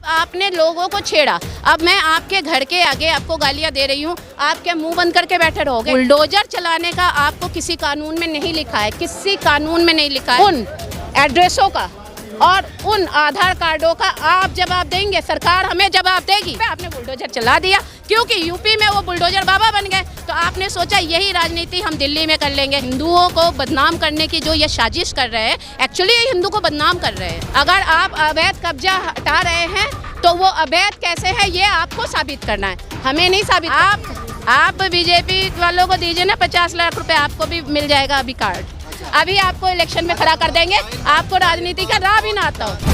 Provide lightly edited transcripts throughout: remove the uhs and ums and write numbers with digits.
आपने लोगों को छेड़ा, अब मैं आपके घर के आगे आपको गालियां दे रही हूँ, आप क्या मुंह बंद करके बैठे रहोगे? बुलडोजर चलाने का आपको किसी कानून में नहीं लिखा है, किसी कानून में नहीं लिखा है। उन एड्रेसों का और उन आधार कार्डों का आप जवाब देंगे, सरकार हमें जवाब देगी। आपने बुलडोजर चला दिया क्योंकि यूपी में वो बुलडोजर बाबा बन गए, तो आपने सोचा यही राजनीति हम दिल्ली में कर लेंगे। हिंदुओं को बदनाम करने की जो ये साजिश कर रहे हैं, एक्चुअली ये हिंदू को बदनाम कर रहे हैं। अगर आप अवैध कब्जा हटा रहे हैं तो वो अवैध कैसे है ये आपको साबित करना है, हमें नहीं साबित। आप बीजेपी वालों को दीजिए ना 50 लाख रुपए, आपको भी मिल जाएगा अभी कार्ड। अभी आपको इलेक्शन में खड़ा कर देंगे, आपको राजनीति का राह भी ना आता हो।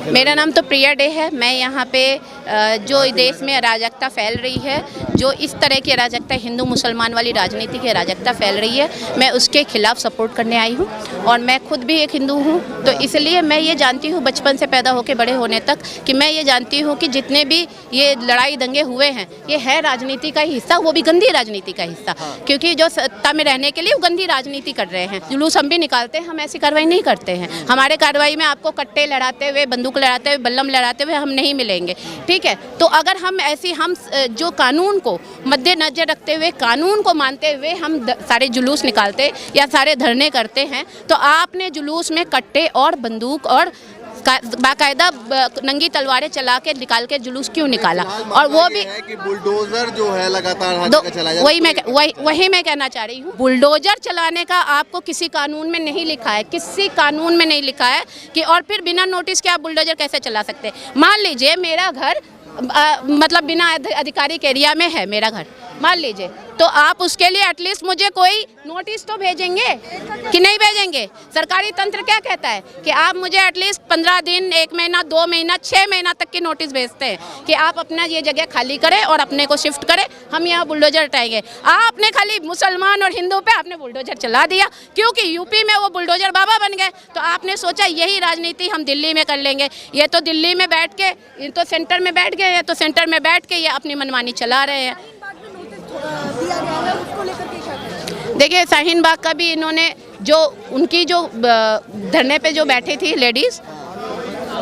मेरा नाम तो प्रिया डे है। मैं यहाँ पे जो देश में अराजकता फैल रही है, जो इस तरह की अराजकता, हिंदू मुसलमान वाली राजनीति की अराजकता फैल रही है, मैं उसके खिलाफ सपोर्ट करने आई हूँ। और मैं खुद भी एक हिंदू हूँ, तो इसलिए मैं ये जानती हूँ बचपन से पैदा होकर बड़े होने तक कि मैं ये जानती हूँ कि जितने भी ये लड़ाई दंगे हुए हैं, ये है राजनीति का ही हिस्सा, वो भी गंदी राजनीति का हिस्सा। क्योंकि जो सत्ता में रहने के लिए वो गंदी राजनीति कर रहे हैं। जुलूस हम भी निकालते हैं, हम ऐसी कार्रवाई नहीं करते हैं। हमारे कार्रवाई में आपको कट्टे लड़ाते हुए, बंदूक लड़ाते हुए, बल्लम लड़ाते हुए हम नहीं मिलेंगे, ठीक है। तो अगर हम जो कानून को मद्देनजर रखते हुए, कानून को मानते हुए हम सारे जुलूस निकालते या सारे धरने करते हैं, तो आपने जुलूस में कट्टे और बंदूक और बाकायदा नंगी तलवारें चला के निकाल के जुलूस क्यों निकाला? और वो भी है कि बुलडोजर जो है लगातार चला जा वही मैं कहना चाह रही हूँ। बुलडोजर चलाने का आपको किसी कानून में नहीं लिखा है, किसी कानून में नहीं लिखा है कि और फिर बिना नोटिस के आप बुलडोजर कैसे चला सकते हैं। मान लीजिए मेरा घर मतलब बिना अधिकारी के एरिया में है मेरा घर, मान लीजिए, तो आप उसके लिए एटलीस्ट मुझे कोई नोटिस तो भेजेंगे कि नहीं भेजेंगे? सरकारी तंत्र क्या कहता है कि आप मुझे एटलीस्ट 15 दिन, 1 महीना, 2 महीना, 6 महीना तक की नोटिस भेजते हैं कि आप अपना ये जगह खाली करें और अपने को शिफ्ट करें, हम यहाँ बुलडोजर हटाएंगे। आपने खाली मुसलमान और हिंदू पे आपने बुलडोजर चला दिया क्योंकि यूपी में वो बुलडोजर बाबा बन गए, तो आपने सोचा यही राजनीति हम दिल्ली में कर लेंगे। ये तो दिल्ली में बैठ के, ये तो सेंटर में बैठ गए हैं, तो सेंटर में बैठ के ये अपनी मनमानी चला रहे हैं। देखिए शाहीन बाग का भी इन्होंने जो उनकी जो धरने पे जो बैठी थी लेडीज़,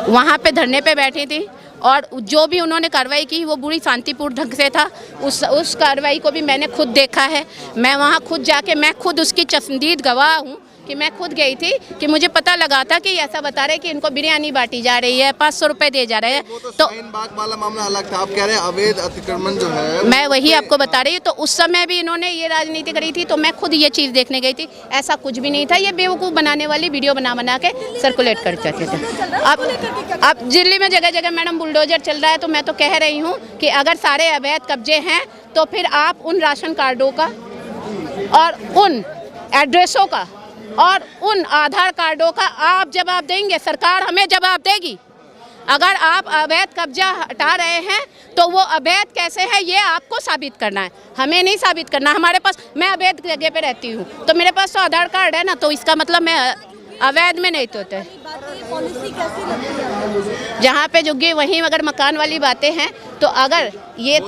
वहाँ पे धरने पे बैठी थी और जो भी उन्होंने कार्रवाई की वो पूरी शांतिपूर्ण ढंग से था। उस कार्रवाई को भी मैंने खुद देखा है। मैं वहाँ खुद जाके, मैं खुद उसकी चश्मदीद गवाह हूँ कि मैं खुद गई थी कि मुझे पता लगा था कि ऐसा बता रहे कि इनको बिरयानी बांटी जा रही है, 500 रुपये दिए जा रहे हैं। तो शाहीन बाग वाला मामला अलग था, आप कह रहे हैं अवैध अतिक्रमण जो है, मैं वही आपको बता रही हूँ। तो उस समय भी इन्होंने ये राजनीति करी थी, तो मैं खुद ये चीज़ देखने गई थी। ऐसा कुछ भी नहीं था, ये बेवकूफ़ बनाने वाली वीडियो बना के सर्कुलेट करते थे। अब दिल्ली में जगह जगह मैडम बुलडोजर चल रहा है, तो मैं तो कह रही हूँ कि अगर सारे अवैध कब्जे हैं तो फिर आप उन राशन कार्डों का और उन एड्रेसों का और उन आधार कार्डों का आप जवाब देंगे, सरकार हमें जवाब देगी। अगर आप अवैध कब्जा हटा रहे हैं तो वो अवैध कैसे है ये आपको साबित करना है, हमें नहीं साबित करना। हमारे पास, मैं अवैध जगह पे रहती हूँ तो मेरे पास तो आधार कार्ड है ना, तो इसका मतलब मैं अवैध में नहीं तो होते। जहाँ पे जुग्गी वहीं अगर मकान वाली बातें हैं, तो अगर ये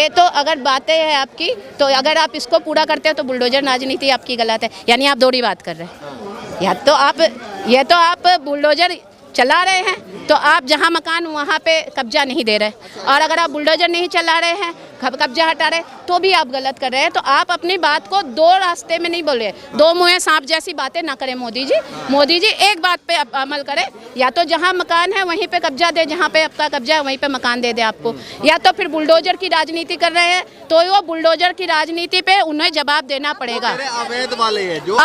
तो अगर बातें हैं आपकी, तो अगर आप इसको पूरा करते हैं तो बुलडोजर राजनीति आपकी गलत है। यानी आप दोहरी बात कर रहे हैं। या तो आप बुलडोजर चला रहे हैं तो आप जहां मकान वहां पे कब्जा नहीं दे रहे, और अगर आप बुलडोजर नहीं चला रहे हैं, कब्जा हटा रहे, तो भी आप गलत कर रहे हैं। तो आप अपनी बात को दो रास्ते में नहीं बोल रहे, दो मुँहे सांप जैसी बातें ना करें मोदी जी। मोदी जी एक बात पे अमल करें, या तो जहां मकान है वहीं पे कब्जा दे, जहां पे आपका कब्जा है वहीं पे मकान दे दे आपको, या तो फिर बुलडोजर की राजनीति कर रहे हैं तो वो बुलडोजर की राजनीति पे उन्हें जवाब देना पड़ेगा। अवैध वाले हैं जो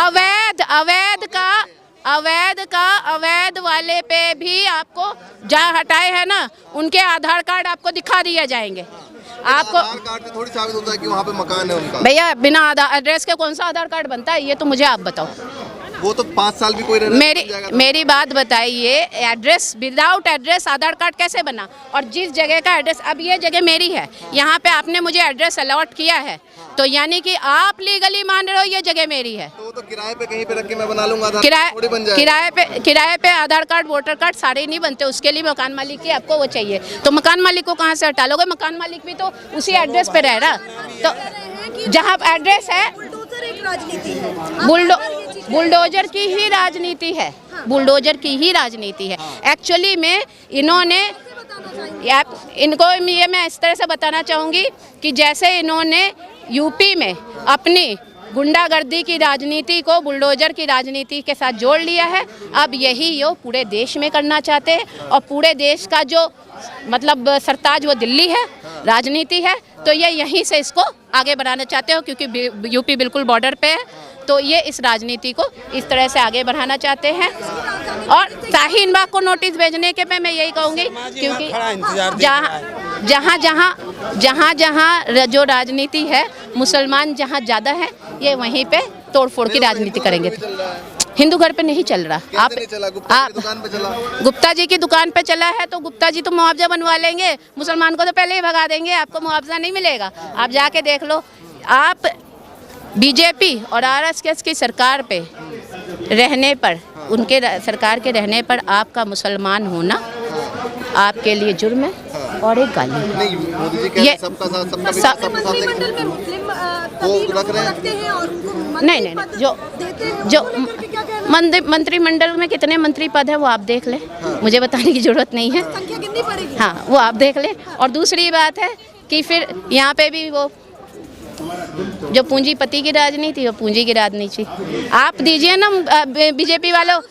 अवैध वाले पे भी आपको जहाँ हटाए हैं ना, उनके आधार कार्ड आपको दिखा दिए जाएंगे। आपको आधार कार्ड से थोड़ी साबित होता है कि वहाँ पे मकान है उनका। भैया बिना आधार एड्रेस के कौन सा आधार कार्ड बनता है, ये तो मुझे आप बताओ। वो तो 5 साल भी कोई मेरी बात बताइए, एड्रेस विदाउट एड्रेस आधार कार्ड कैसे बना? और जिस जगह का एड्रेस, अब ये जगह मेरी है, यहाँ पे आपने मुझे एड्रेस अलॉट किया है, तो यानी कि आप लीगली मान रहे हो ये जगह मेरी है। तो किराए पे कहीं पे रख के मैं बना लूंगा, किराए पे आधार कार्ड, वोटर कार्ड सारे नहीं बनते, उसके लिए मकान मालिक की आपको वो चाहिए। तो मकान मालिक को कहाँ से हटा लोगे? मकान मालिक भी तो उसी एड्रेस पे रह रहा, तो जहाँ एड्रेस है बुलडोजर की ही राजनीति है, बुलडोजर की ही राजनीति है। एक्चुअली में इन्होंने इनको ये मैं इस तरह से बताना चाहूँगी कि जैसे इन्होंने यूपी में अपनी गुंडागर्दी की राजनीति को बुलडोजर की राजनीति के साथ जोड़ लिया है, अब यही ये पूरे देश में करना चाहते हैं। और पूरे देश का जो मतलब सरताज वो दिल्ली है, राजनीति है, तो ये यहीं से इसको आगे बढ़ाना चाहते हो, क्योंकि यूपी बिल्कुल बॉर्डर पे है, तो ये इस राजनीति को इस तरह से आगे बढ़ाना चाहते हैं। और शाहीन बाग को नोटिस भेजने के पे मैं यही कहूँगी, क्योंकि जहाँ जहाँ जो राजनीति है, मुसलमान जहाँ ज़्यादा है, ये वहीं पे तोड़फोड़ की राजनीति करेंगे। हिंदू घर पे नहीं चल रहा। गुप्ता जी की दुकान पे चला है, तो गुप्ता जी तो मुआवजा बनवा लेंगे, मुसलमान को तो पहले ही भगा देंगे, आपको मुआवजा नहीं मिलेगा। आप जाके देख लो। आप बीजेपी और आरएसएस की सरकार पे रहने पर, उनके सरकार के रहने पर आपका मुसलमान होना आपके लिए जुर्म है और एक गाली है। नहीं, मोदी जी कह रहे हैं सबका साथ, सबका विकास, सबका साथ लेके वो रख रहे हैं। नहीं, जो मंत्रिमंडल में कितने मंत्री पद है वो आप देख लें, मुझे बताने की जरूरत नहीं है। हाँ, वो आप देख लें। और दूसरी बात है कि फिर यहाँ पे भी वो जो पूंजीपति की राजनीति, वो पूंजी की राजनीति आप दीजिए ना बीजेपी वालों,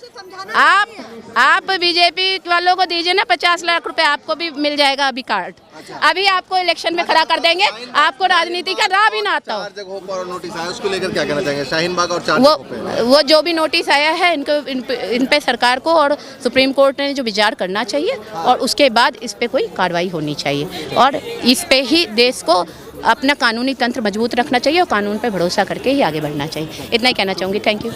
आप बीजेपी वालों को दीजिए ना 50 लाख रुपए, आपको भी मिल जाएगा अभी कार्ड। अभी आपको इलेक्शन में खड़ा कर देंगे, आपको राजनीति का राह भी ना आता हो। 4 जगहों पर नोटिस आया, उसको लेकर क्या कहना चाहेंगे? शाहीन बाग और 4 जगहों पे वो जो भी नोटिस आया है, इन पे सरकार को और सुप्रीम कोर्ट ने जो विचार करना चाहिए, और उसके बाद इस पे कोई कार्रवाई होनी चाहिए। और इस पे ही देश को अपना कानूनी तंत्र मजबूत रखना चाहिए और कानून पे भरोसा करके ही आगे बढ़ना चाहिए। इतना ही कहना चाहूँगी। Thank you.